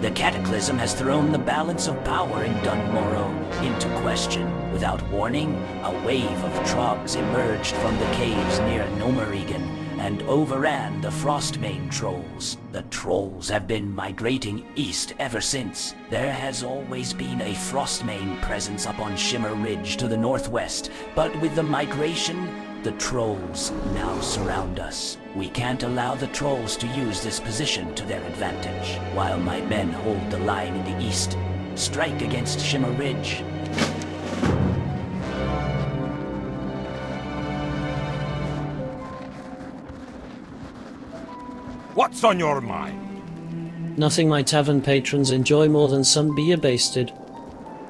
The cataclysm has thrown the balance of power in Morogh into question. Without warning, a wave of trogs emerged from the caves near Morogh and overran the Frostmane trolls. The trolls have been migrating east ever since. There has always been a Frostmane presence up on Shimmer Ridge to the northwest, but with the migration, the trolls now surround us. We can't allow the trolls to use this position to their advantage, while my men hold the line in the east. Strike against Shimmer Ridge. What's on your mind? Nothing my tavern patrons enjoy more than some beer basted.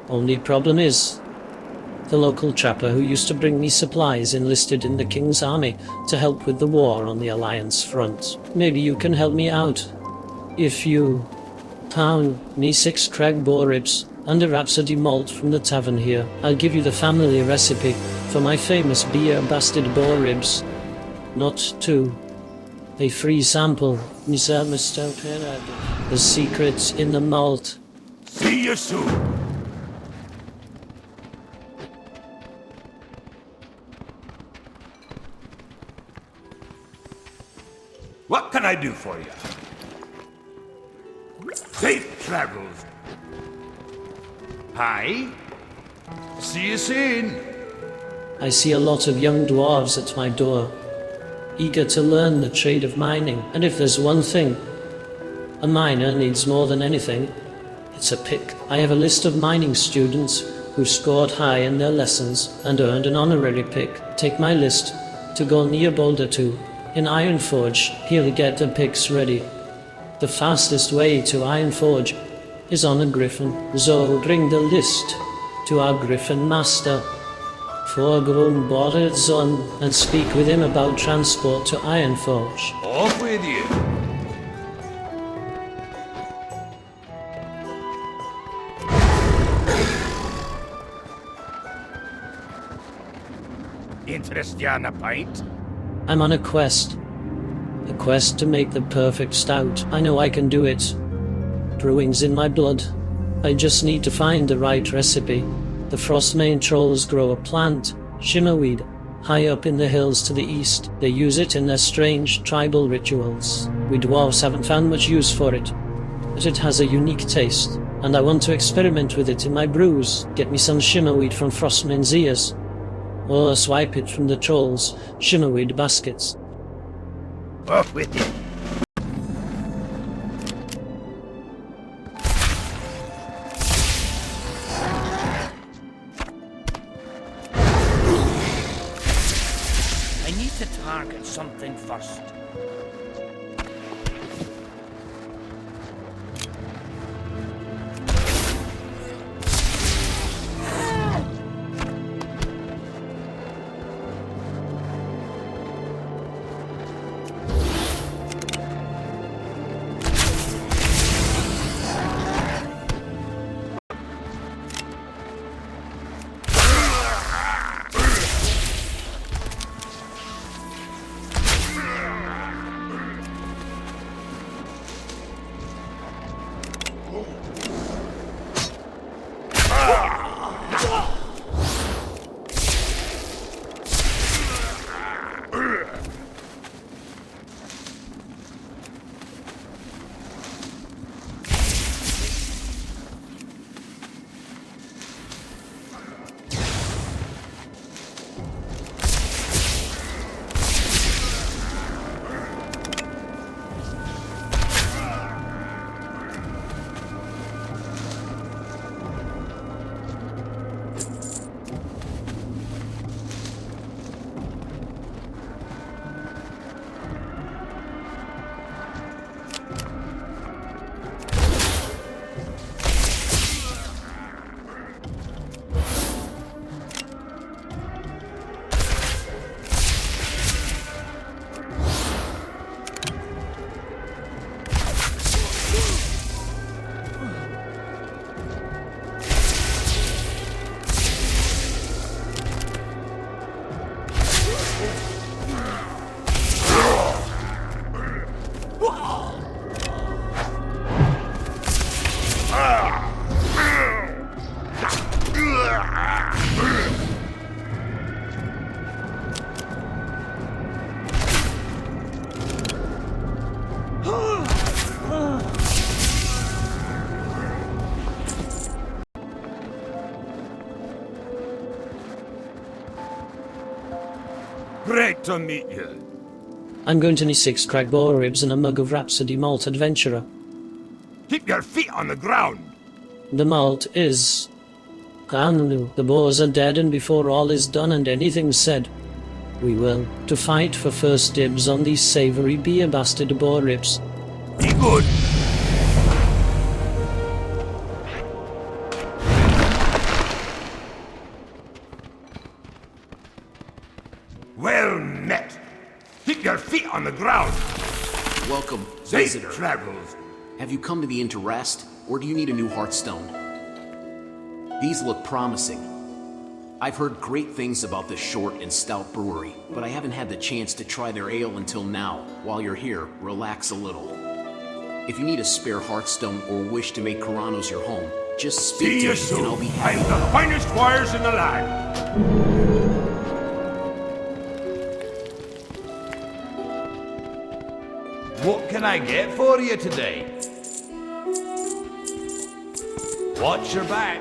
Only problem is, the local trapper who used to bring me supplies enlisted in the King's army to help with the war on the Alliance front. Maybe you can help me out. If you pound me 6 crag boar ribs and a rhapsody malt from the tavern here, I'll give you the family recipe for my famous beer bastard boar ribs. Not 2. A free sample. The secret's in the malt. See you soon. What can I do for you? Safe travels. Hi. See you soon. I see a lot of young dwarves at my door, eager to learn the trade of mining. And if there's one thing a miner needs more than anything, it's a pick. I have a list of mining students who scored high in their lessons and earned an honorary pick. Take my list to Ghornbar Boulder 2. In Ironforge, he'll get the picks ready. The fastest way to Ironforge is on a griffin, so bring the list to our griffin master for Ghornbar son and speak with him about transport to Ironforge. Off with you. Interest you on a pint? I'm on a quest. A quest to make the perfect stout. I know I can do it. Brewing's in my blood. I just need to find the right recipe. The Frostmane trolls grow a plant, shimmerweed, high up in the hills to the east. They use it in their strange tribal rituals. We dwarves haven't found much use for it, but it has a unique taste, and I want to experiment with it in my brews. Get me some shimmerweed from Frostmane's ears, or swipe it from the trolls' shimmerweed baskets. Off with you. I need to target something first. delight to meet you. I'm going to need 6 cracked boar ribs and a mug of Rhapsody Malt Adventurer. Keep your feet on the ground. The malt is... Anlu. The boars are dead, and before all is done and anything's said, we will to fight for first dibs on these savoury beer bastard boar ribs. Be good. Well met. Keep your feet on the ground. Welcome, Safe visitor. travels. Have you come to the inn to rest, or do you need a new Hearthstone? These look promising. I've heard great things about this short and stout brewery, but I haven't had the chance to try their ale until now. While you're here, relax a little. If you need a spare Hearthstone or wish to make Karanos your home, just speak See to you me soon. and I'll be happy. I'm the finest warriors in the land. What can I get for you today? Watch your back.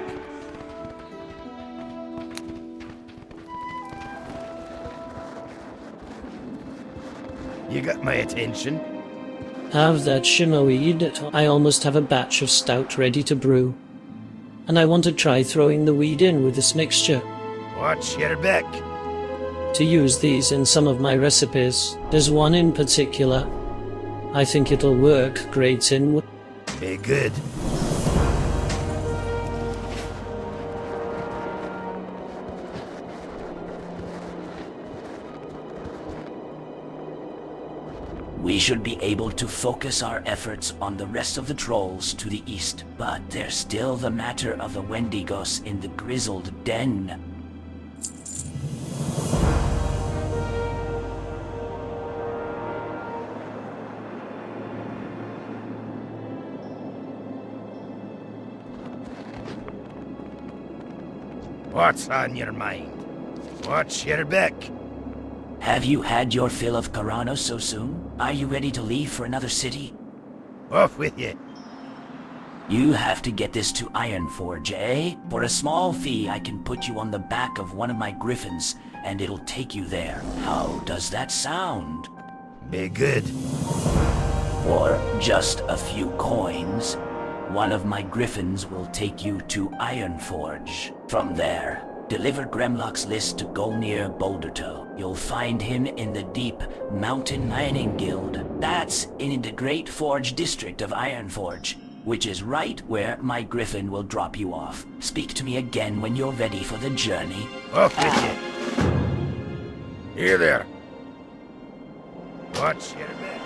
You got my attention. Have that shimmerweed. I almost have a batch of stout ready to brew. And I want to try throwing the weed in with this mixture. Watch your back. To use these in some of my recipes. There's one in particular. I think it'll work great in... Be good. We should be able to focus our efforts on the rest of the trolls to the east, but there's still the matter of the Wendigos in the grizzled den. What's on your mind? Watch your back. Have you had your fill of Karanos so soon? Are you ready to leave for another city? Off with you. You have to get this to Ironforge, eh? For a small fee, I can put you on the back of one of my griffins, and it'll take you there. How does that sound? Be good. For just a few coins, one of my griffins will take you to Ironforge. From there, deliver Gremlock's list to Golnir Bouldertoe. You'll find him in the deep Mountain Mining Guild. That's in the Great Forge district of Ironforge, which is right where my griffin will drop you off. Speak to me again when you're ready for the journey. Off with you. Here there. Watch your back.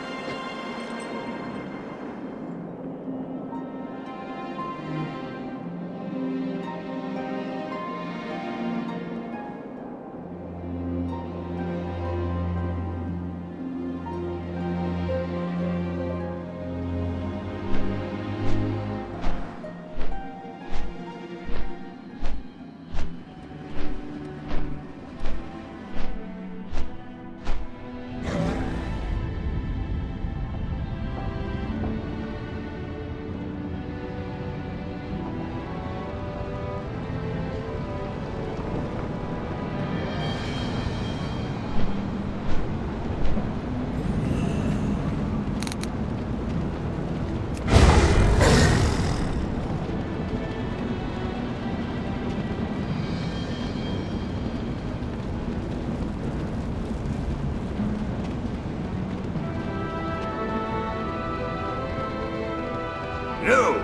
No!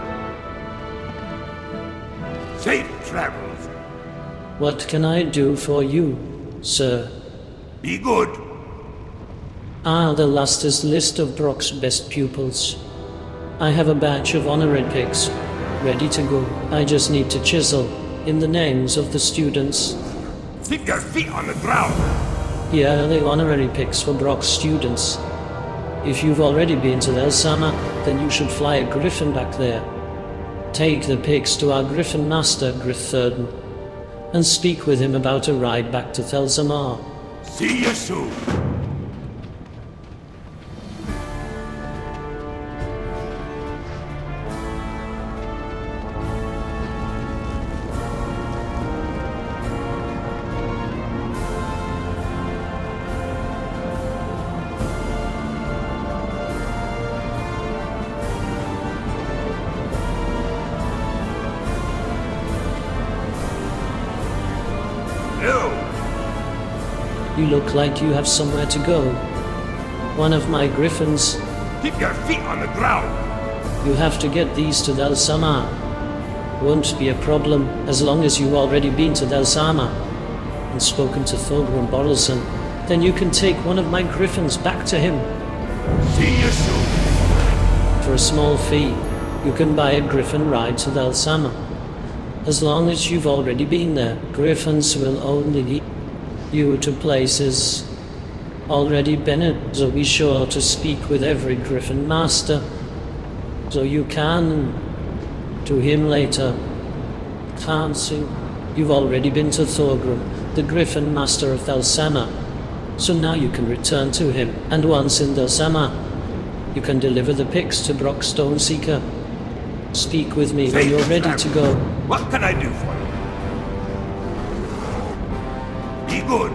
Safe travels. What can I do for you, sir? Be good. The last is list of Brock's best pupils. I have a batch of honorary picks ready to go. I just need to chisel in the names of the students. Keep your feet on the ground. Here are the honorary picks for Brock's students. If you've already been to Elsama, then you should fly a griffin back there. Take the pigs to our griffin master, Grithurden, and speak with him about a ride back to Thelzamar. See you soon. You look like you have somewhere to go. One of my griffins. Keep your feet on the ground! You have to get these to Del Samar. Won't be a problem as long as you've already been to Del Samar and spoken to Thorgrim Borrelson. Then you can take one of my griffins back to him. See you soon! For a small fee, you can buy a griffin ride to Del Samar. As long as you've already been there, griffins will only lead you to places already been in, so be sure to speak with every griffin master, so you can to him later. Can't see. You've already been to Thorgrim, the griffin master of Del Samar, so now you can return to him, and once in Del Samar, you can deliver the picks to Brock Stoneseeker. Speak with me when you're ready to go. What can I do for you? Be good.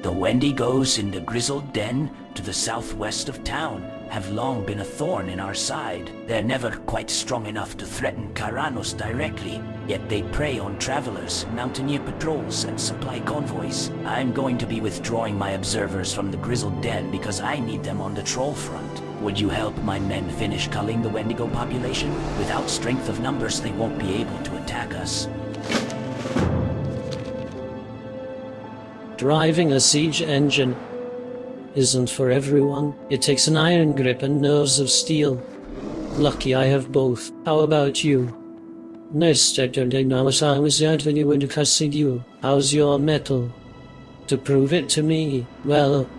The Wendigos in the grizzled den to the southwest of town have long been a thorn in our side. They're never quite strong enough to threaten Karanos directly, yet they prey on travelers, mountaineer patrols, and supply convoys. I'm going to be withdrawing my observers from the grizzled den because I need them on the troll front. Would you help my men finish culling the Wendigo population? Without strength of numbers, they won't be able to attack us. Driving a siege engine isn't for everyone. It takes an iron grip and nerves of steel. Lucky I have both. How about you? How's your metal? To prove it to me, well,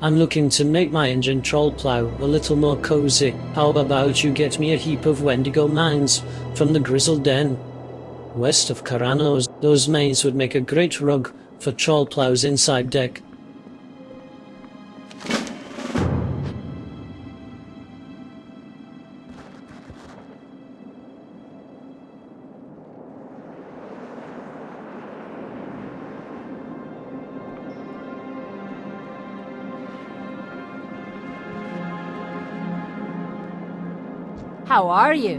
I'm looking to make my engine troll plow a little more cozy. How about you get me a heap of Wendigo mines from the grizzled den west of Karanos? Those mines would make a great rug for troll plows inside deck. How are you?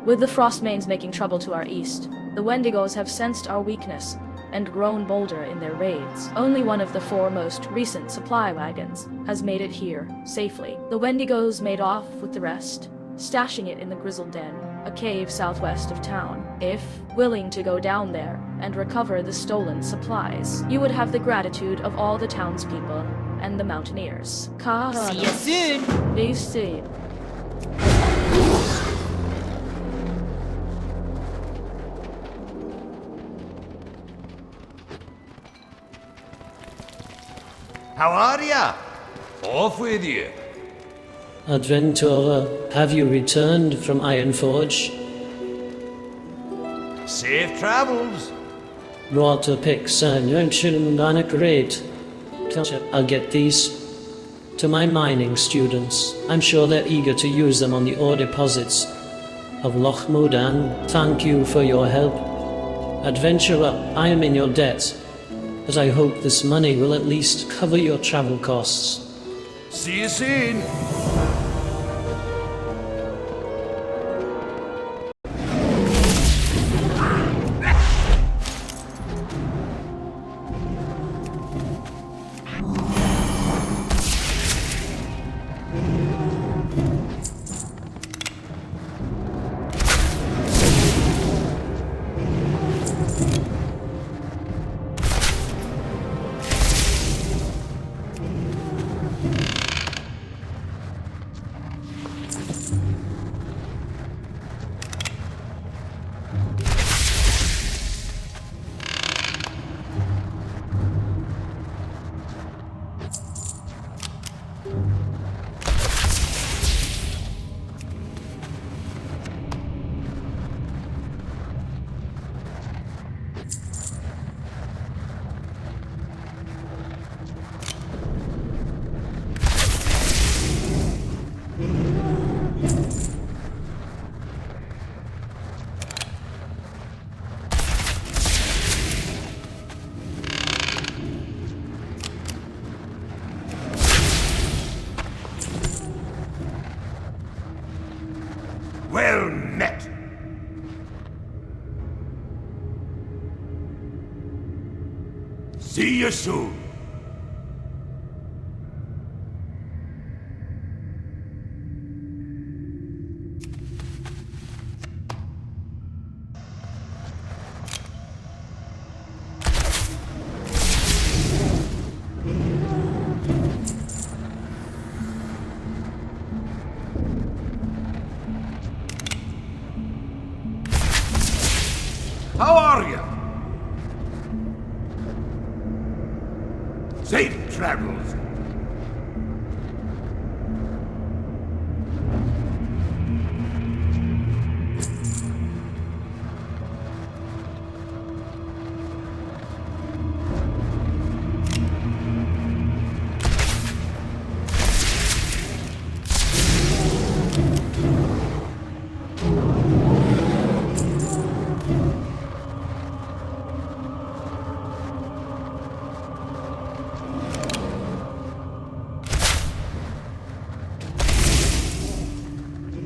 With the Frostmanes making trouble to our east, the Wendigos have sensed our weakness and grown bolder in their raids. Only one of the 4 most recent supply wagons has made it here safely. The Wendigos made off with the rest, stashing it in the Grizzled Den, a cave southwest of town. If willing to go down there and recover the stolen supplies, you would have the gratitude of all the townspeople and the mountaineers. See you soon! Be soon. How are ya? Off with you. Adventurer, have you returned from Ironforge? Safe travels. Brought a picks and action on a crate. I'll get these to my mining students. I'm sure they're eager to use them on the ore deposits of Loch Modan. Thank you for your help. Adventurer, I am in your debt, but I hope this money will at least cover your travel costs. See you soon. See you soon. How are you? Safe travels.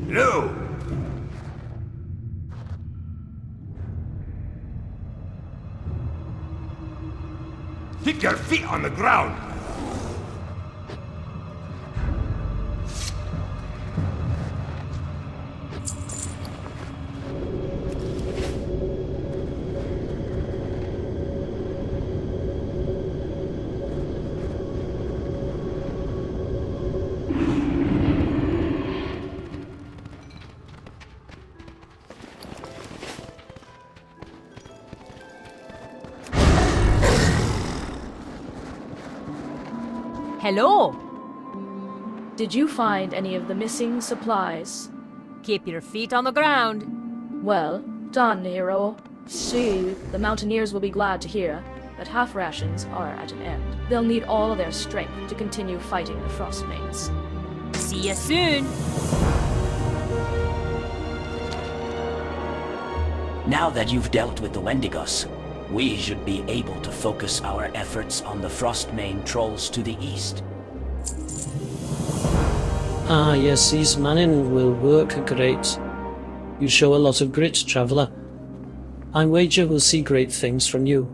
No. Keep your feet on the ground. Hello! Did you find any of the missing supplies? Keep your feet on the ground. Well done, hero. See, the Mountaineers will be glad to hear that half rations are at an end. They'll need all their strength to continue fighting the Frostmanes. See you soon! Now that you've dealt with the Wendigos, we should be able to focus our efforts on the Frostmane trolls to the east. Ah, yes, these manning will work great. You show a lot of grit, traveller. I wager we'll see great things from you.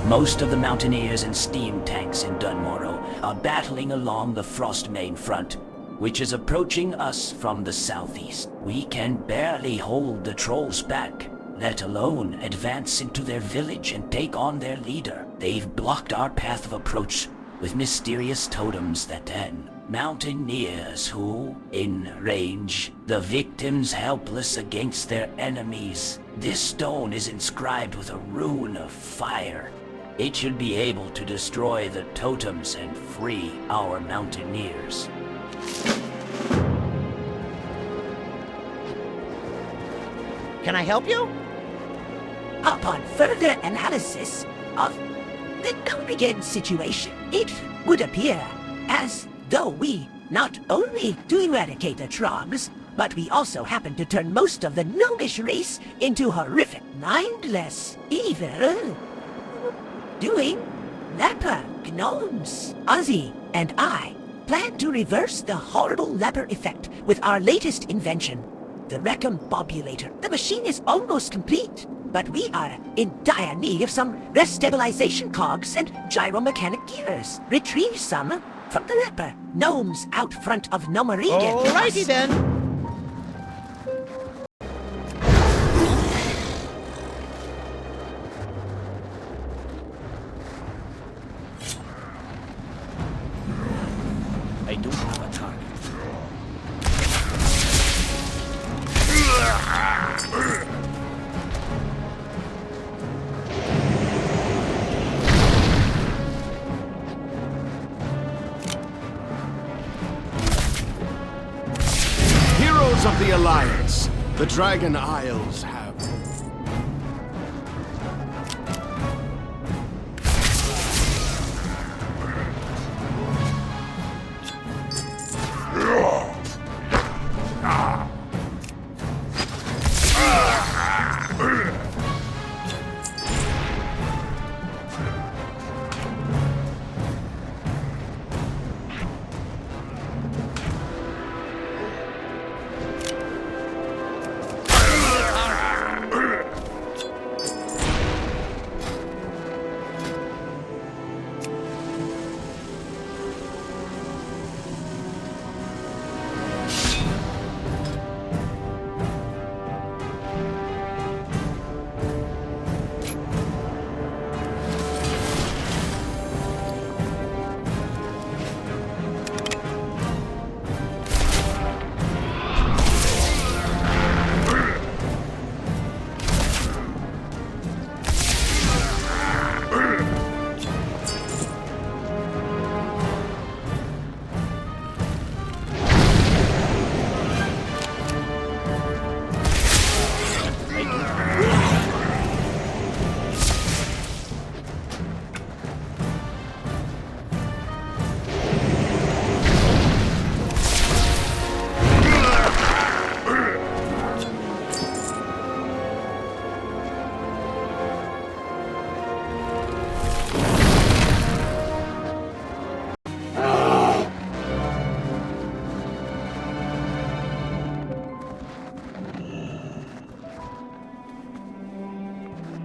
Most of the Mountaineers and steam tanks in Dunmorrow are battling along the Frostmane front, which is approaching us from the southeast. We can barely hold the trolls back, let alone advance into their village and take on their leader. They've blocked our path of approach with mysterious totems that turn Mountaineers who, in range, the victims helpless against their enemies. This stone is inscribed with a rune of fire. It should be able to destroy the totems and free our Mountaineers. Can I help you? Upon further analysis of the Ghornbar situation, it would appear as though we not only do eradicate the Trogs, but we also happen to turn most of the gnomish race into horrific, mindless, evil, doing leper gnomes. Ozzy and I plan to reverse the horrible leper effect with our latest invention, the recombobulator. The machine is almost complete, but we are in dire need of some restabilization cogs and gyromechanic gears. Retrieve some from the leper gnomes out front of Morogh. Alrighty then. I don't have a target. Heroes of the Alliance, the Dragon Isles have.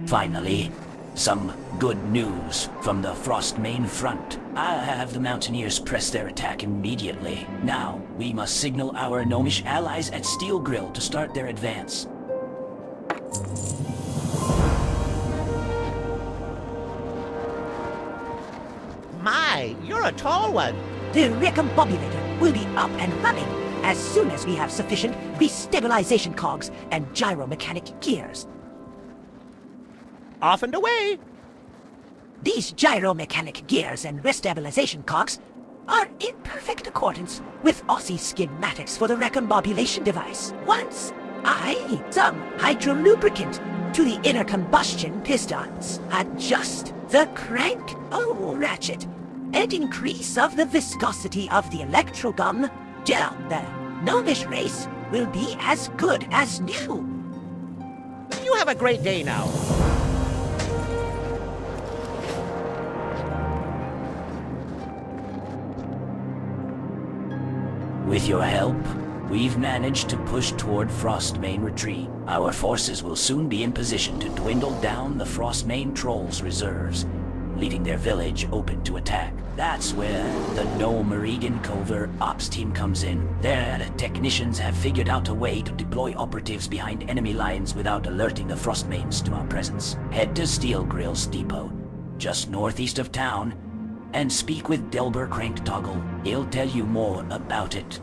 Finally, some good news from the Frostmane front. I have the Mountaineers press their attack immediately. Now, we must signal our gnomish allies at Steel Grill to start their advance. My, you're a tall one. The recombobulator will be up and running as soon as we have sufficient restabilization cogs and gyromechanic gears. Off and away. These gyromechanic gears and restabilization cogs are in perfect accordance with Aussie schematics for the recombobulation device. Once I some hydrolubricant to the inner combustion pistons, adjust the crank ratchet, and increase of the viscosity of the electrogun, down the gnomish race will be as good as new. You have a great day now. With your help, we've managed to push toward Frostmane retreat. Our forces will soon be in position to dwindle down the Frostmane trolls' reserves, leaving their village open to attack. That's where the Morogh Covert Ops team comes in. Their technicians have figured out a way to deploy operatives behind enemy lines without alerting the Frostmanes to our presence. Head to Steel Grill's depot, just northeast of town, and speak with Delbur Cranktoggle. He'll tell you more about it.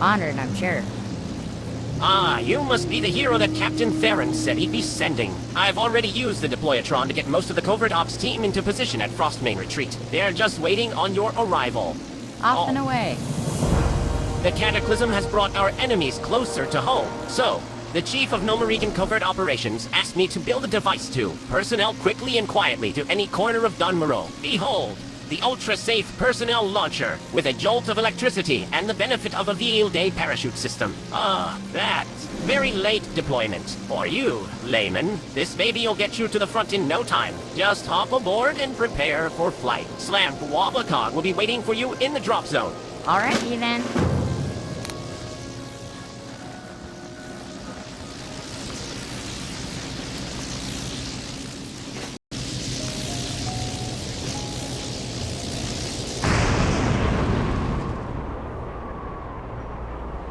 Honored, I'm sure. Ah, you must be the hero that Captain Theron said he'd be sending. I've already used the Deployatron to get most of the Covert Ops team into position at Frostmane Retreat. They're just waiting on your arrival. Off and away. The Cataclysm has brought our enemies closer to home. So, the Chief of Morogh Covert Operations asked me to build a device to personnel quickly and quietly to any corner of Morogh. Behold, the ultra-safe personnel launcher with a jolt of electricity and the benefit of a VL-Day parachute system. Ah, that's very late deployment. For you, layman, this baby will get you to the front in no time. Just hop aboard and prepare for flight. Slam Wabacog will be waiting for you in the drop zone. Alrighty then.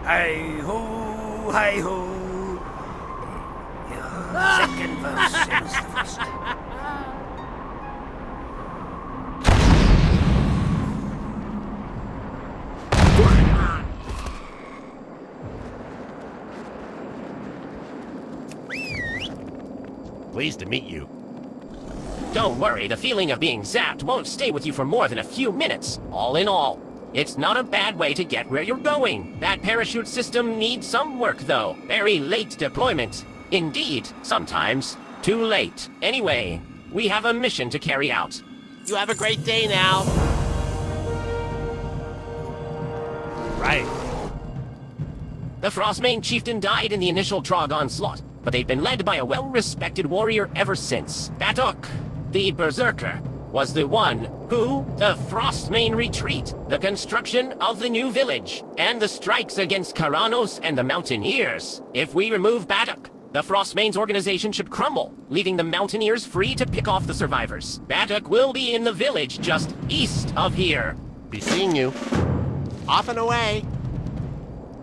Hi-ho, hi-ho. Your second verse is the first. Pleased to meet you. Don't worry, the feeling of being zapped won't stay with you for more than a few minutes. All in all, it's not a bad way to get where you're going. That parachute system needs some work, though. Very late deployment. Indeed, sometimes too late. Anyway, we have a mission to carry out. You have a great day now. Right. The Frostmane chieftain died in the initial Trog onslaught, but they've been led by a well-respected warrior ever since. Batuk, the Berserker, was the one who, the Frostmane retreat, the construction of the new village, and the strikes against Karanos and the Mountaineers. If we remove Batuk, the Frostmane's organization should crumble, leaving the Mountaineers free to pick off the survivors. Batuk will be in the village just east of here. Be seeing you. Off and away.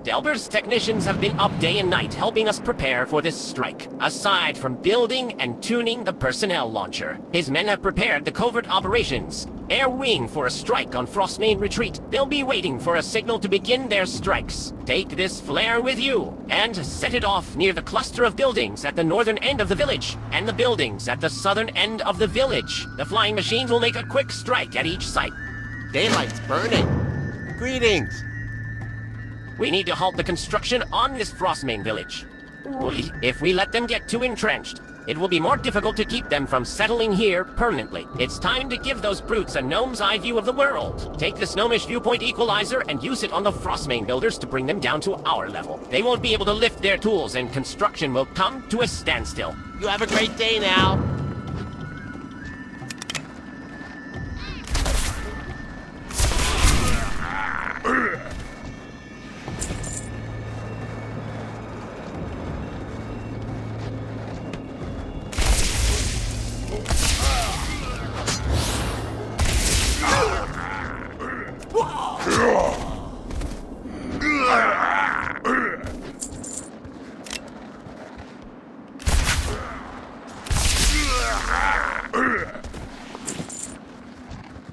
Delbur's technicians have been up day and night helping us prepare for this strike. Aside from building and tuning the personnel launcher, his men have prepared the covert operations air wing for a strike on Frostmane Retreat. They'll be waiting for a signal to begin their strikes. Take this flare with you and set it off near the cluster of buildings at the northern end of the village and the buildings at the southern end of the village. The flying machines will make a quick strike at each site. Daylight's burning. Greetings. We need to halt the construction on this Frostmane village. If we let them get too entrenched, it will be more difficult to keep them from settling here permanently. It's time to give those brutes a gnome's eye view of the world. Take this gnomish viewpoint equalizer and use it on the Frostmane builders to bring them down to our level. They won't be able to lift their tools and construction will come to a standstill. You have a great day now.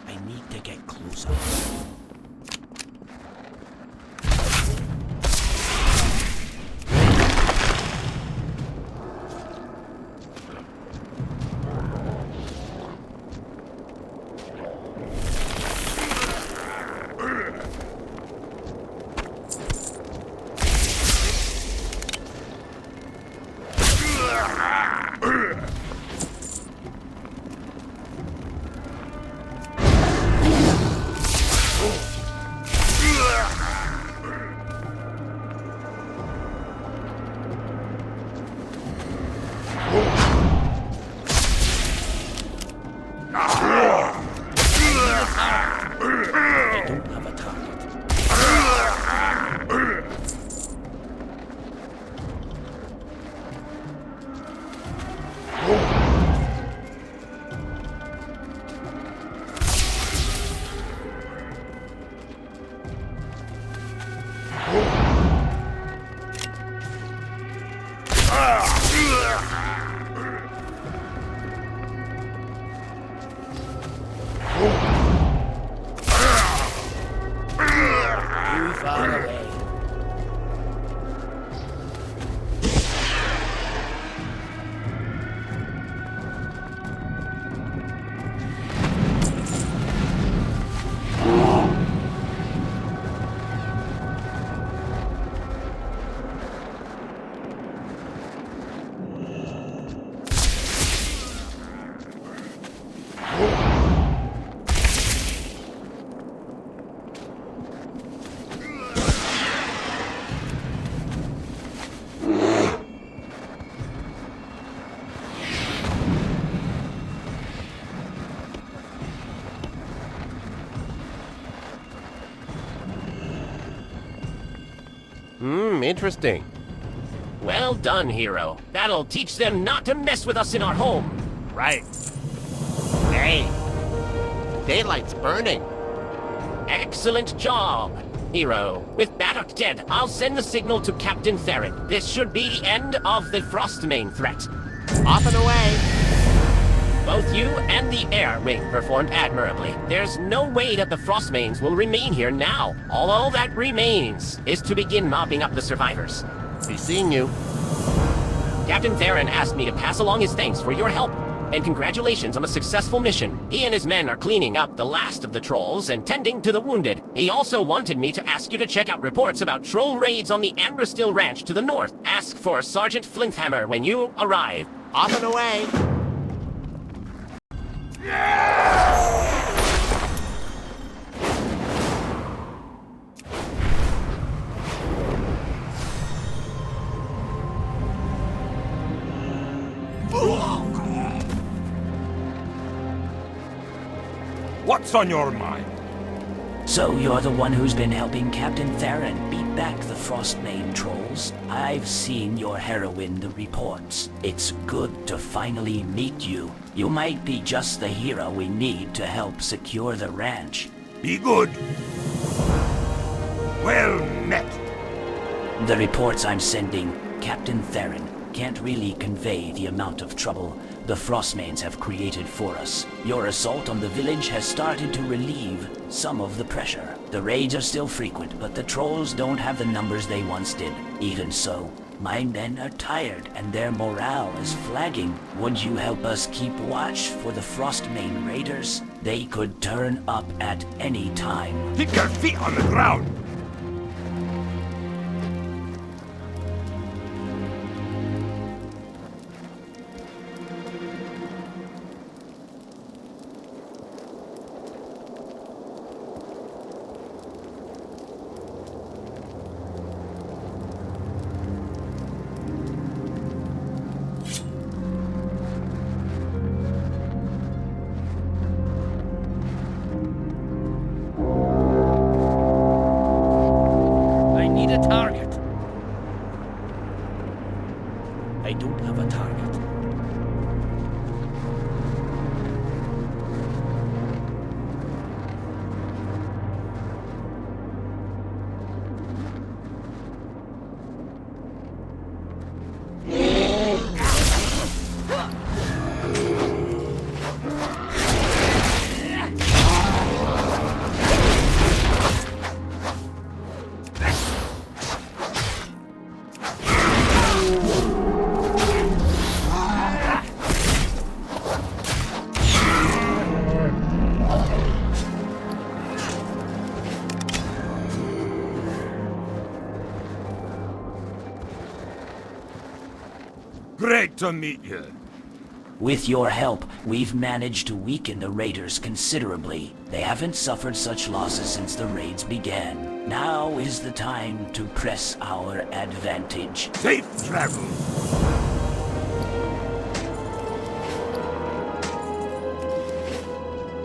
I need to get closer. Too far away. Interesting. Well done, hero. That'll teach them not to mess with us in our home. Right. Hey. Daylight's burning. Excellent job, hero. With Baddock dead, I'll send the signal to Captain Theron. This should be the end of the Frostmane threat. Off and away. Both you and the Air Ring performed admirably. There's no way that the Frostmanes will remain here now. All that remains is to begin mopping up the survivors. Be seeing you. Captain Theron asked me to pass along his thanks for your help, and congratulations on a successful mission. He and his men are cleaning up the last of the trolls and tending to the wounded. He also wanted me to ask you to check out reports about troll raids on the Amberstill Ranch to the north. Ask for Sergeant Flinthammer when you arrive. Off and away. What's on your mind? So you're the one who's been helping Captain Theron beat back the Frostmane trolls? I've seen your heroine the reports. It's good to finally meet you. You might be just the hero we need to help secure the ranch. Be good. Well met. The reports I'm sending, Captain Theron, can't really convey the amount of trouble the Frostmanes have created for us. Your assault on the village has started to relieve some of the pressure. The raids are still frequent, but the trolls don't have the numbers they once did. Even so, my men are tired and their morale is flagging. Would you help us keep watch for the Frostmane raiders? They could turn up at any time. Keep your feet on the ground. Great to meet you. With your help, we've managed to weaken the raiders considerably. They haven't suffered such losses since the raids began. Now is the time to press our advantage. Safe travel.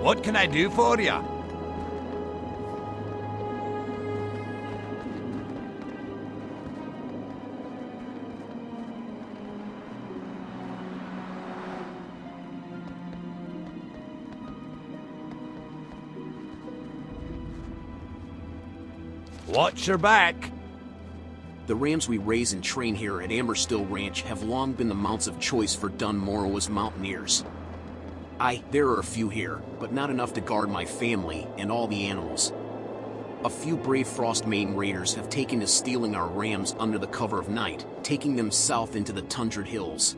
What can I do for you? Watch your back. The rams we raise and train here at Amberstill Ranch have long been the mounts of choice for Dun Morogh mountaineers. There are a few here, but not enough to guard my family and all the animals. A few brave Frostmane raiders have taken to stealing our rams under the cover of night, taking them south into the tundrad hills.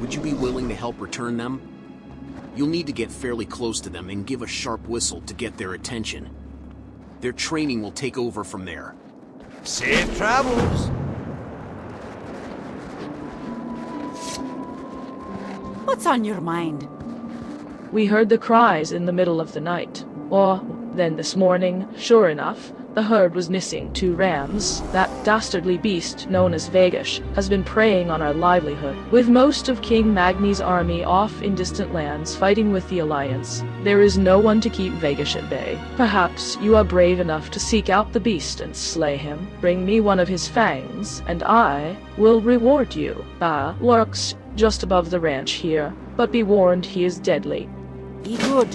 Would you be willing to help return them? You'll need to get fairly close to them and give a sharp whistle to get their attention. Their training will take over from there. Safe travels. What's on your mind? We heard the cries in the middle of the night. Or then this morning, sure enough, the herd was missing 2 rams. That dastardly beast, known as Vegash, has been preying on our livelihood. With most of King Magni's army off in distant lands fighting with the Alliance, there is no one to keep Vegash at bay. Perhaps you are brave enough to seek out the beast and slay him. Bring me one of his fangs, and I will reward you. Lurks just above the ranch here, but be warned he is deadly. Be good.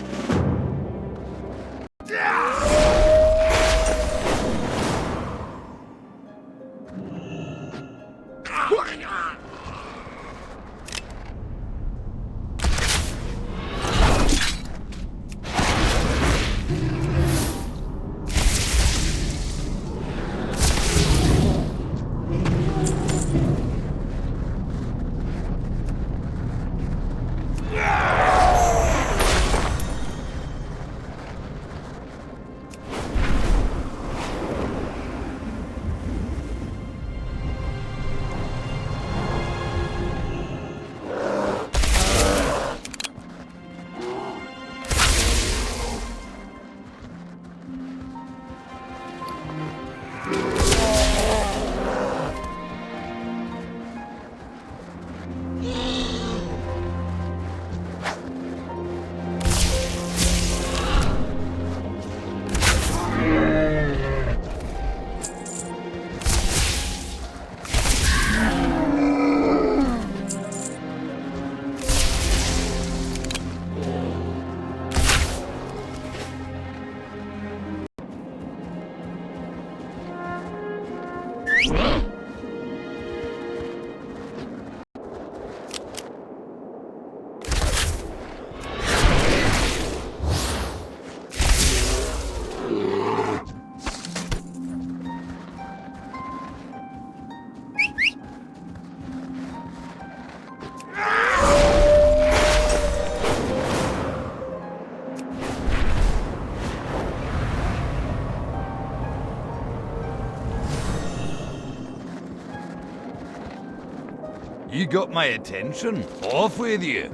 You got my attention. Off with you.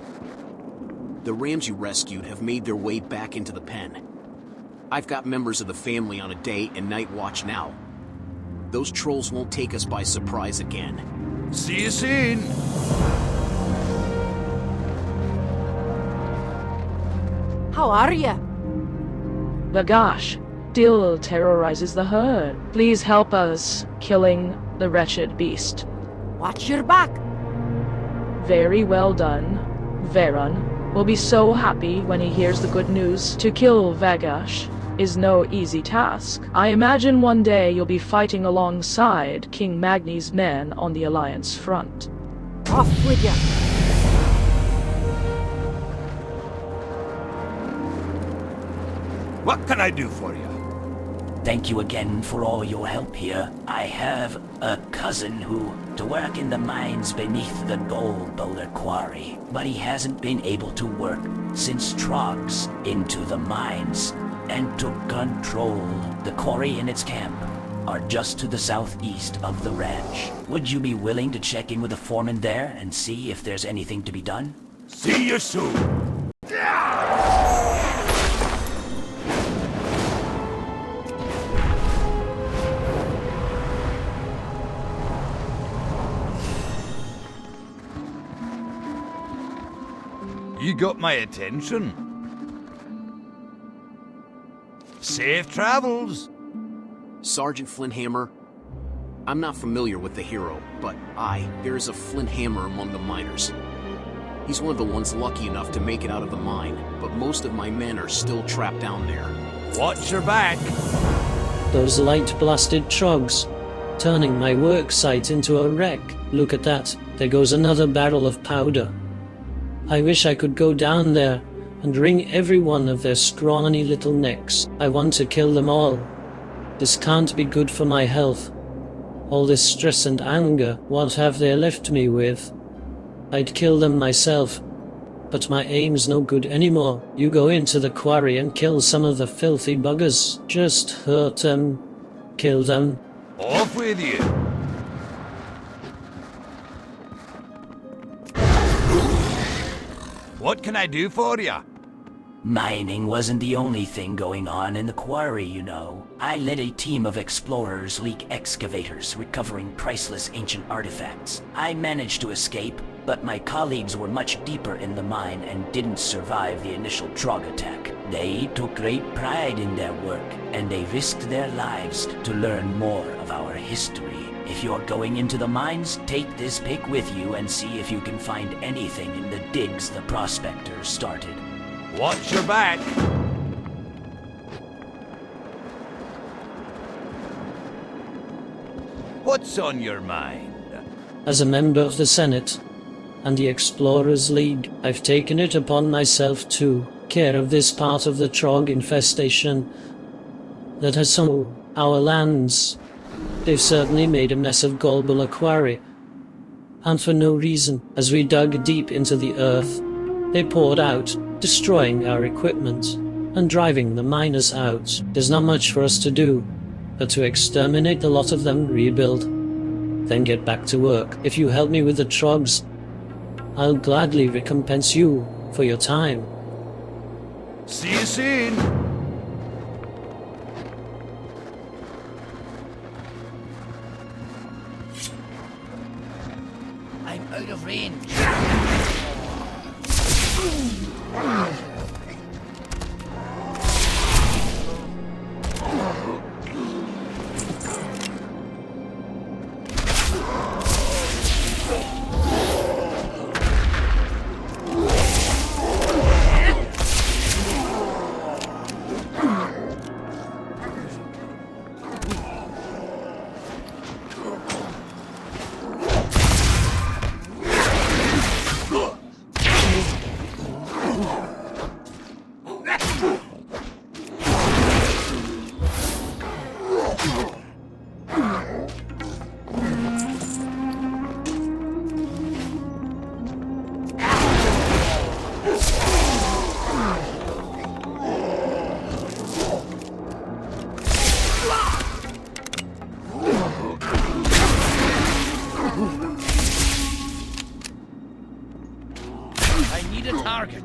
The rams you rescued have made their way back into the pen. I've got members of the family on a day and night watch now. Those trolls won't take us by surprise again. See you soon. How are you? Vegash still terrorizes the herd. Please help us killing the wretched beast. Watch your back. Very well done. Veron will be so happy when he hears the good news. To kill Vegash is no easy task. I imagine one day you'll be fighting alongside King Magni's men on the Alliance front. Off with ya. What can I do for you? Thank you again for all your help here. I have a cousin who to work in the mines beneath the gold boulder quarry, but he hasn't been able to work since Trogs into the mines and took control the quarry in its camp. are just to the southeast of the ranch. Would you be willing to check in with the foreman there and see if there's anything to be done? See you soon. You got my attention. Safe travels. Sergeant Flinthammer, I'm not familiar with the hero, but there is a Flinthammer among the miners. He's one of the ones lucky enough to make it out of the mine, but most of my men are still trapped down there. Watch your back. Those light-blasted trogs, turning my work site into a wreck. Look at that, there goes another barrel of powder. I wish I could go down there and wring every one of their scrawny little necks. I want to kill them all. This can't be good for my health. All this stress and anger, what have they left me with? I'd kill them myself, but my aim's no good anymore. You go into the quarry and kill some of the filthy buggers. Just hurt them. Kill them. Off with you. What can I do for you? Mining wasn't the only thing going on in the quarry, you know. I led a team of explorers leak excavators recovering priceless ancient artifacts. I managed to escape, but my colleagues were much deeper in the mine and didn't survive the initial Trog attack. They took great pride in their work, and they risked their lives to learn more of our history. If you're going into the mines, take this pick with you and see if you can find anything in the digs the prospectors started. Watch your back. What's on your mind? As a member of the Senate and the Explorers League, I've taken it upon myself to care of this part of the Trog infestation that has sown our lands. They've certainly made a mess of Ghornbar Quarry, and for no reason. As we dug deep into the earth, they poured out, destroying our equipment and driving the miners out. There's not much for us to do but to exterminate the lot of them, rebuild, then get back to work. If you help me with the Trogs, I'll gladly recompense you for your time. See you soon. I'm out of range. I need a target.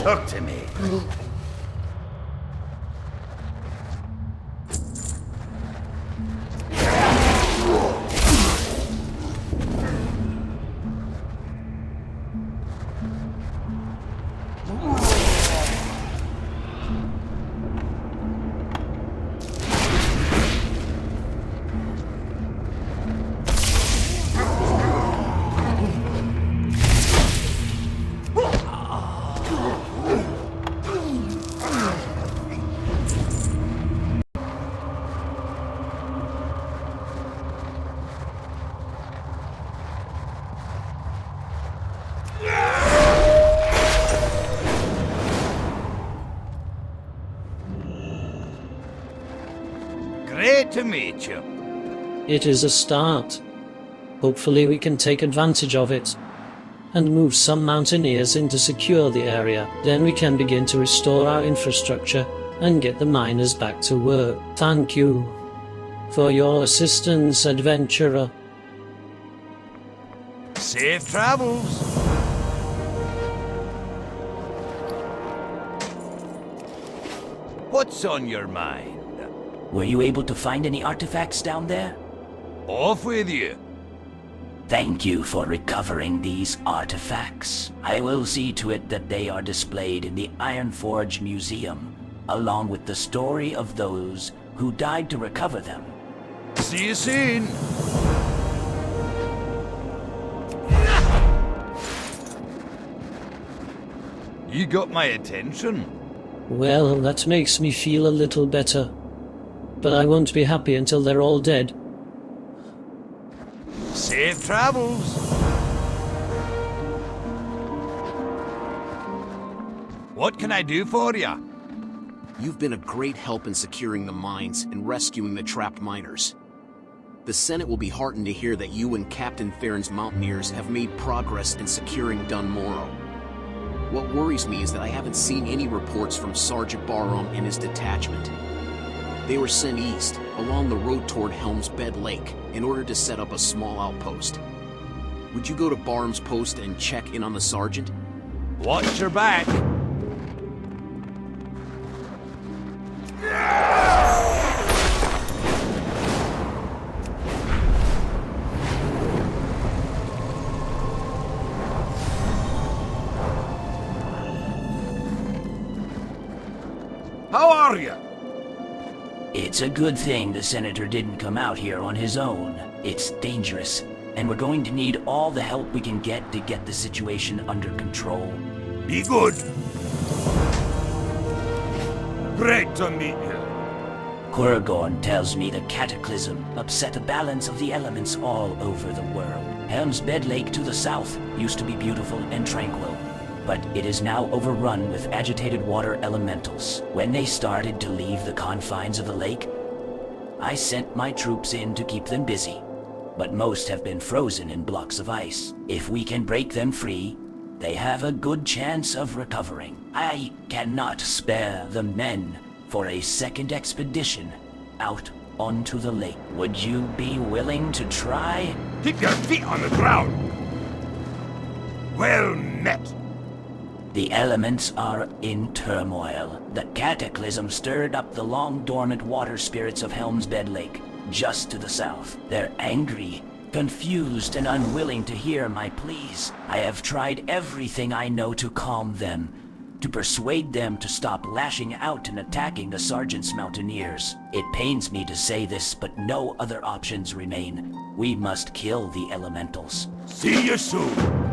Talk to me. Great to meet you. It is a start. Hopefully we can take advantage of it and move some mountaineers in to secure the area. Then we can begin to restore our infrastructure and get the miners back to work. Thank you for your assistance, adventurer. Safe travels. What's on your mind? Were you able to find any artifacts down there? Off with you. Thank you for recovering these artifacts. I will see to it that they are displayed in the Ironforge Museum, along with the story of those who died to recover them. See you soon. You got my attention. Well, that makes me feel a little better. But I won't be happy until they're all dead. Safe travels. What can I do for you? You've been a great help in securing the mines and rescuing the trapped miners. The Senate will be heartened to hear that you and Captain Farron's mountaineers have made progress in securing Dun Morogh. What worries me is that I haven't seen any reports from Sergeant Barham and his detachment. They were sent east, along the road toward Helm's Bed Lake, in order to set up a small outpost. Would you go to Barham's post and check in on the sergeant? Watch your back. How are you? It's a good thing the Senator didn't come out here on his own. It's dangerous, and we're going to need all the help we can get to get the situation under control. Be good. Great to meet you. Kurgorn tells me the cataclysm upset the balance of the elements all over the world. Helm's Bed Lake to the south used to be beautiful and tranquil, but it is now overrun with agitated water elementals. When they started to leave the confines of the lake, I sent my troops in to keep them busy, but most have been frozen in blocks of ice. If we can break them free, they have a good chance of recovering. I cannot spare the men for a second expedition out onto the lake. Would you be willing to try? Keep your feet on the ground. Well met. The elements are in turmoil. The cataclysm stirred up the long-dormant water spirits of Helm's Bed Lake, just to the south. They're angry, confused, and unwilling to hear my pleas. I have tried everything I know to calm them, to persuade them to stop lashing out and attacking the Sergeant's mountaineers. It pains me to say this, but no other options remain. We must kill the elementals. See you soon.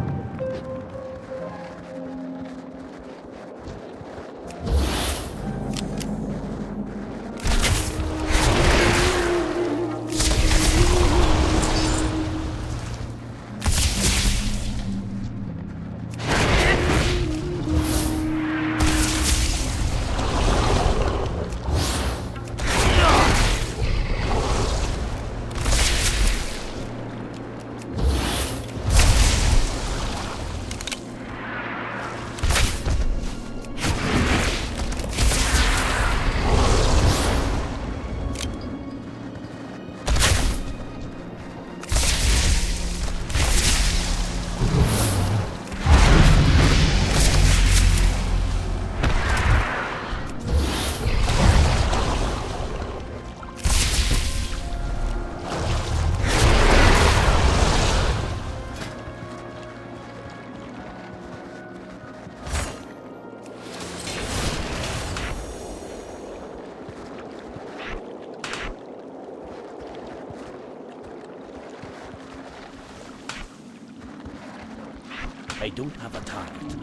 I don't have a target.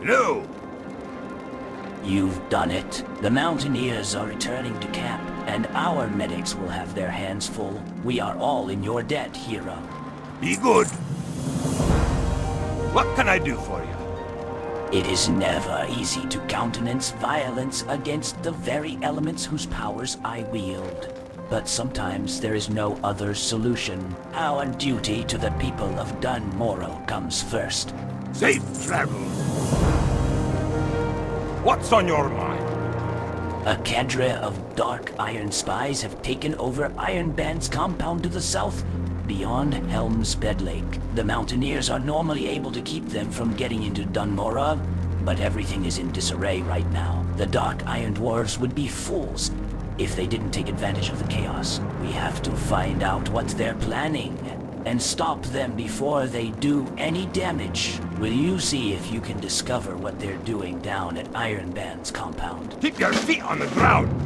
No! You've done it. The Mountaineers are returning to camp, and our medics will have their hands full. We are all in your debt, hero. Be good. What can I do for you? It is never easy to countenance violence against the very elements whose powers I wield. But sometimes there is no other solution. Our duty to the people of Dun Morogh comes first. Safe travels. What's on your mind? A cadre of dark iron spies have taken over Iron Band's compound to the south, beyond Helm's Bed Lake. The Mountaineers are normally able to keep them from getting into Dun Morogh, but everything is in disarray right now. The Dark Iron Dwarves would be fools if they didn't take advantage of the chaos. We have to find out what they're planning and stop them before they do any damage. Will you see if you can discover what they're doing down at Iron Band's compound? Keep your feet on the ground!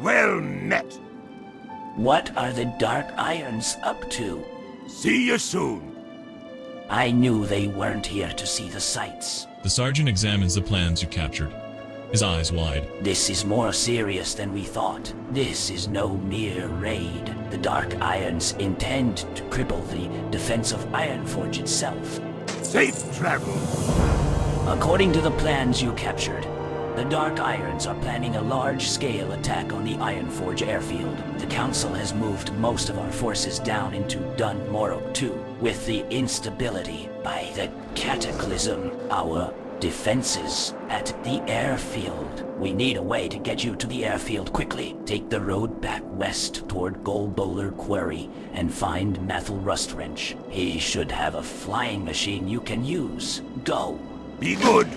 Well met. What are the Dark Irons up to? See you soon. I knew they weren't here to see the sights. The sergeant examines the plans you captured, his eyes wide. This is more serious than we thought. This is no mere raid. The Dark Irons intend to cripple the defense of Ironforge itself. Safe travel. According to the plans you captured, the Dark Irons are planning a large-scale attack on the Ironforge airfield. The Council has moved most of our forces down into Dun Morogh too. With the instability by the cataclysm, our defenses at the airfield. We need a way to get you to the airfield quickly. Take the road back west toward Gold Bowler Quarry and find Mathel Rustwrench. He should have a flying machine you can use. Go. Be good.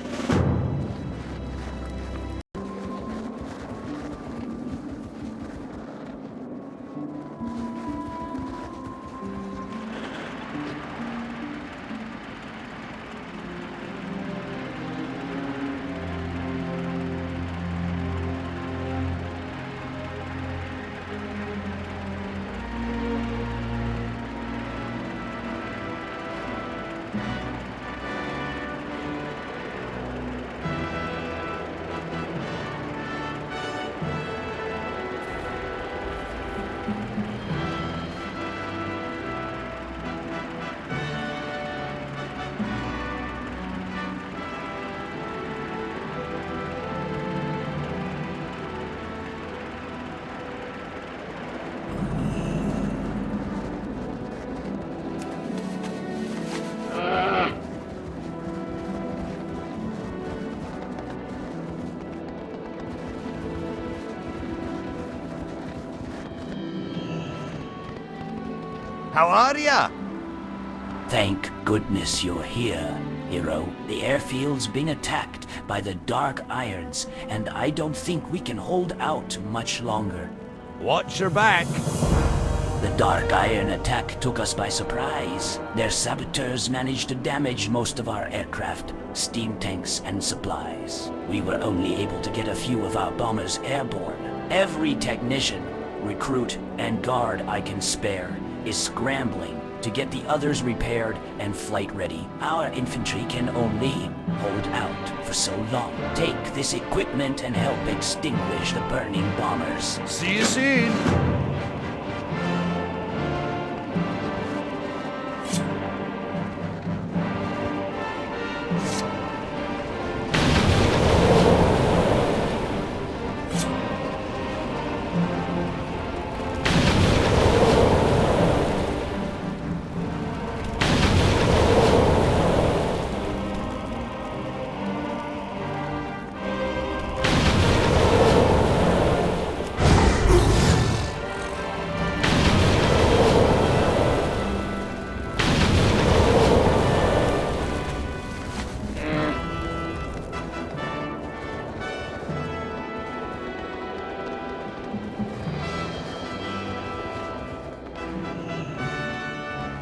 How are ya? Thank goodness you're here, hero. The airfield's been attacked by the Dark Irons, and I don't think we can hold out much longer. Watch your back. The Dark Iron attack took us by surprise. Their saboteurs managed to damage most of our aircraft, steam tanks, and supplies. We were only able to get a few of our bombers airborne. Every technician, recruit, and guard I can spare is scrambling to get the others repaired and flight ready. Our infantry can only hold out for so long. Take this equipment and help extinguish the burning bombers. See you soon.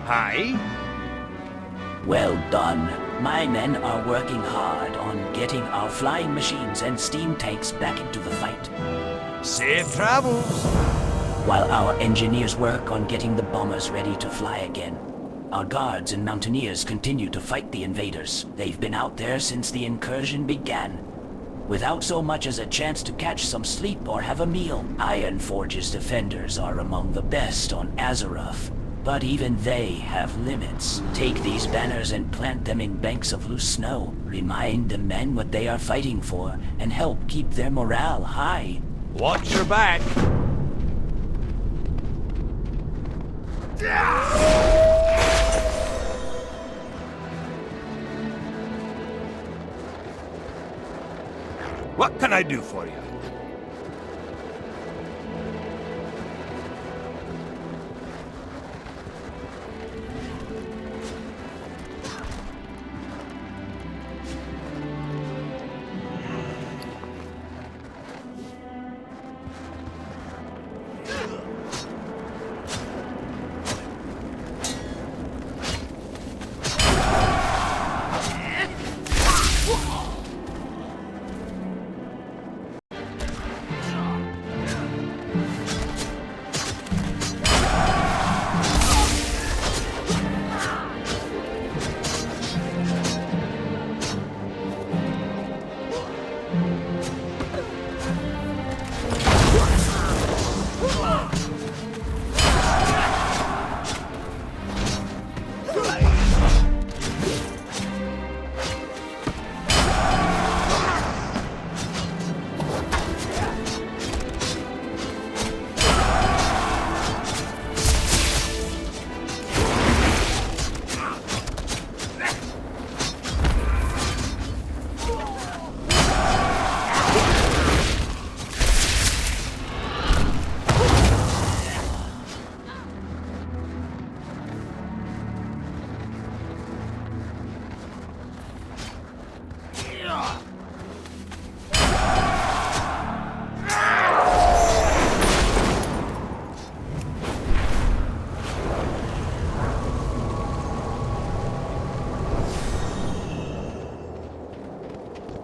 Hi. Well done. My men are working hard on getting our flying machines and steam tanks back into the fight. Safe travels. While our engineers work on getting the bombers ready to fly again, our guards and mountaineers continue to fight the invaders. They've been out there since the incursion began, without so much as a chance to catch some sleep or have a meal. Ironforge's defenders are among the best on Azeroth, but even they have limits. Take these banners and plant them in banks of loose snow. Remind the men what they are fighting for, and help keep their morale high. Watch your back. What can I do for you?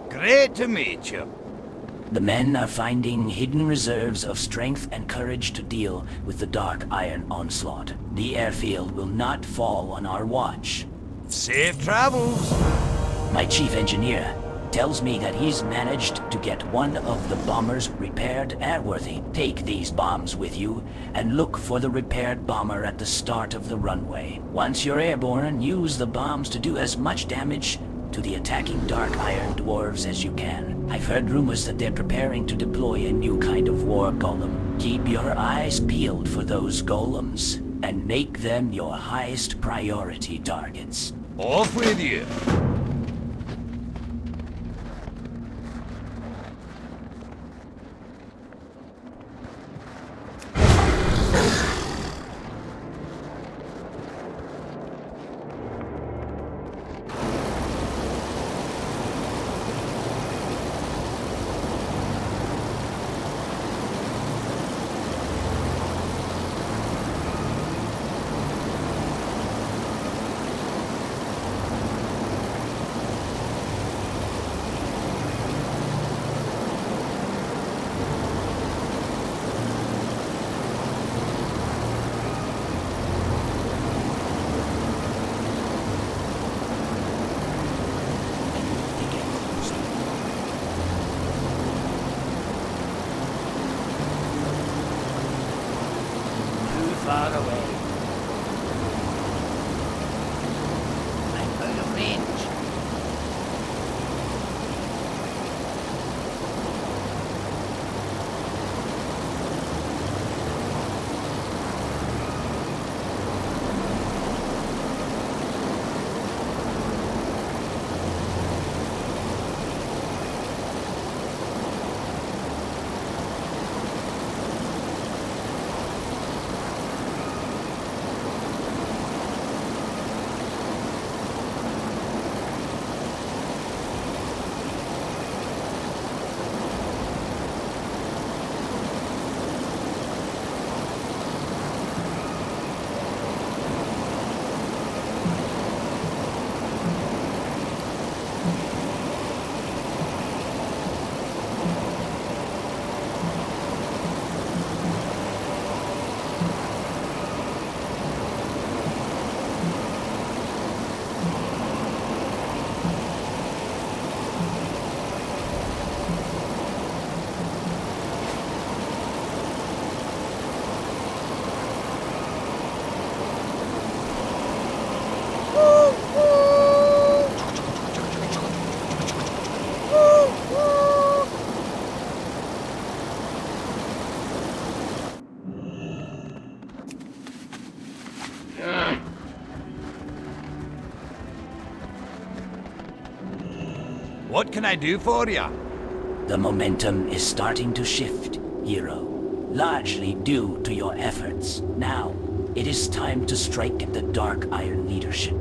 Great to meet you. The men are finding hidden reserves of strength and courage to deal with the Dark Iron onslaught. The airfield will not fall on our watch. Safe travels. My chief engineer tells me that he's managed to get one of the bombers repaired airworthy. Take these bombs with you and look for the repaired bomber at the start of the runway. Once you're airborne, use the bombs to do as much damage to the attacking Dark Iron dwarves as you can. I've heard rumors that they're preparing to deploy a new kind of war golem. Keep your eyes peeled for those golems and make them your highest priority targets. Off with you. far away. I'm out of range. What can I do for ya? The momentum is starting to shift, hero. Largely due to your efforts. Now, it is time to strike at the Dark Iron leadership.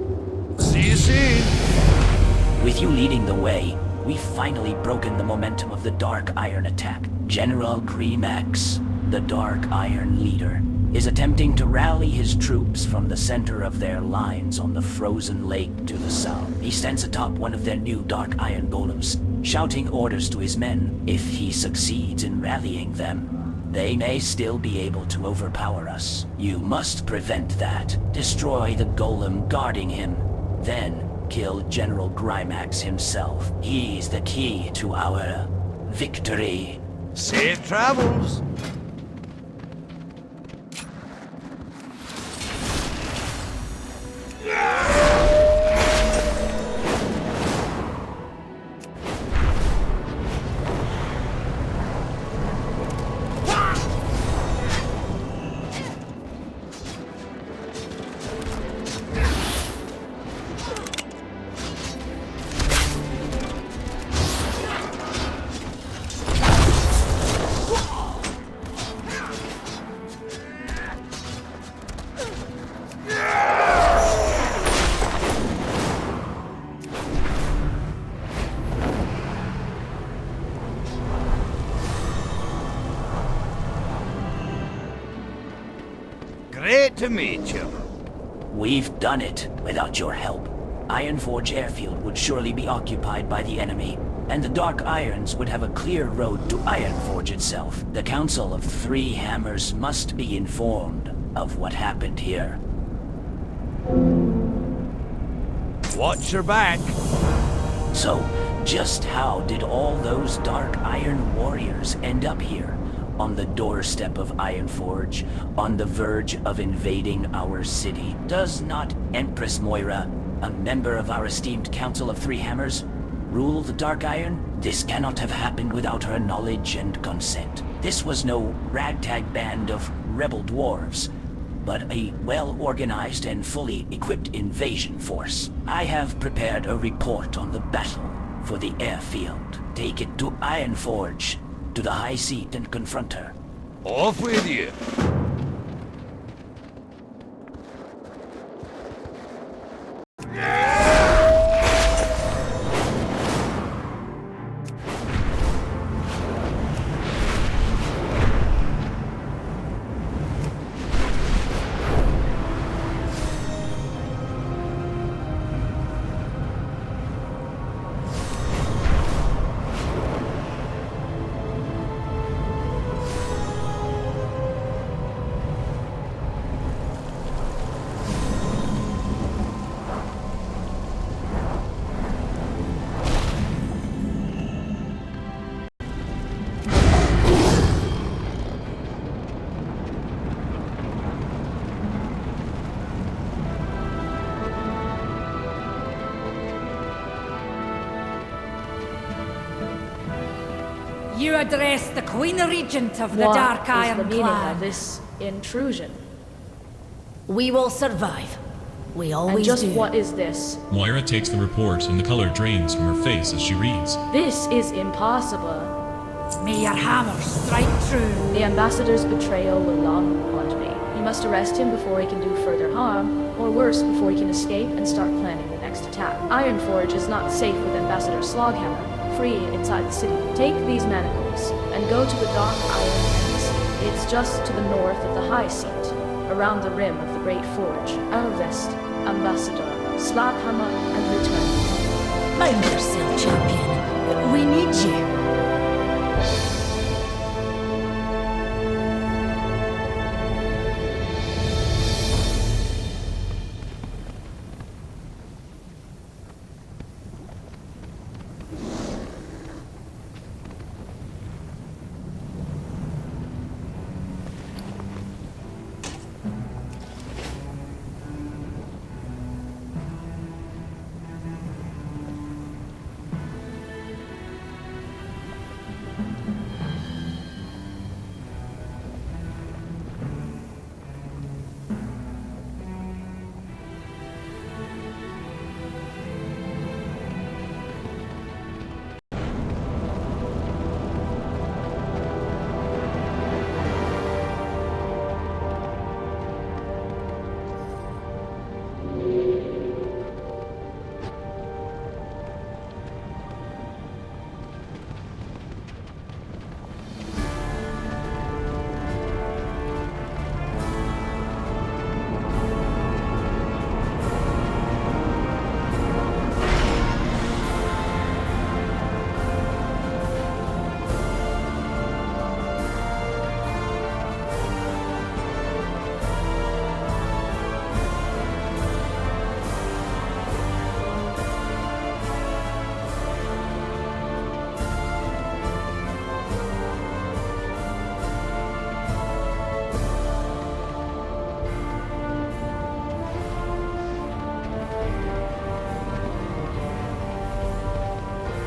See you soon! With you leading the way, we've finally broken the momentum of the Dark Iron attack. General Gremax, the Dark Iron leader, is attempting to rally his troops from the center of their lines on the frozen lake to the south. He stands atop one of their new Dark Iron golems, shouting orders to his men. If he succeeds in rallying them, they may still be able to overpower us. You must prevent that. Destroy the golem guarding him. Then kill General Gremax himself. He's the key to our victory. Safe travels! Great to meet you. We've done it without your help. Ironforge Airfield would surely be occupied by the enemy, and the Dark Irons would have a clear road to Ironforge itself. The Council of Three Hammers must be informed of what happened here. Watch your back. So, just how did all those Dark Iron warriors end up here? On the doorstep of Ironforge, on the verge of invading our city. Does not Empress Moira, a member of our esteemed Council of Three Hammers, rule the Dark Iron? This cannot have happened without her knowledge and consent. This was no ragtag band of rebel dwarves, but a well-organized and fully equipped invasion force. I have prepared a report on the battle for the airfield. Take it to Ironforge, to the High Seat, and confront her. Off with you. to address the Queen Regent of the What Dark is the Iron meaning Clan. of this intrusion? We will survive. We always And just do. what is this? Moira takes the report and the color drains from her face as she reads. This is impossible. May your hammer strike true. The ambassador's betrayal will long haunt me. We must arrest him before he can do further harm, or worse, before he can escape and start planning the next attack. Ironforge is not safe with Ambassador Sloghammer free inside the city. Take these manacles and go to the Dark Iron Embassy. It's just to the north of the High Seat, around the rim of the Great Forge. Arrest Ambassador Sloghammer and return. Mind yourself, champion. We need you.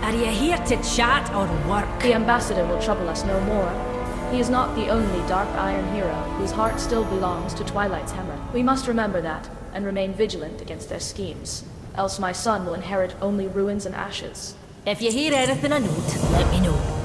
Are you here to chat or work? The ambassador will trouble us no more. He is not the only Dark Iron hero whose heart still belongs to Twilight's hammer. We must remember that, and remain vigilant against their schemes. Else my son will inherit only ruins and ashes. If you hear anything of note, let me know.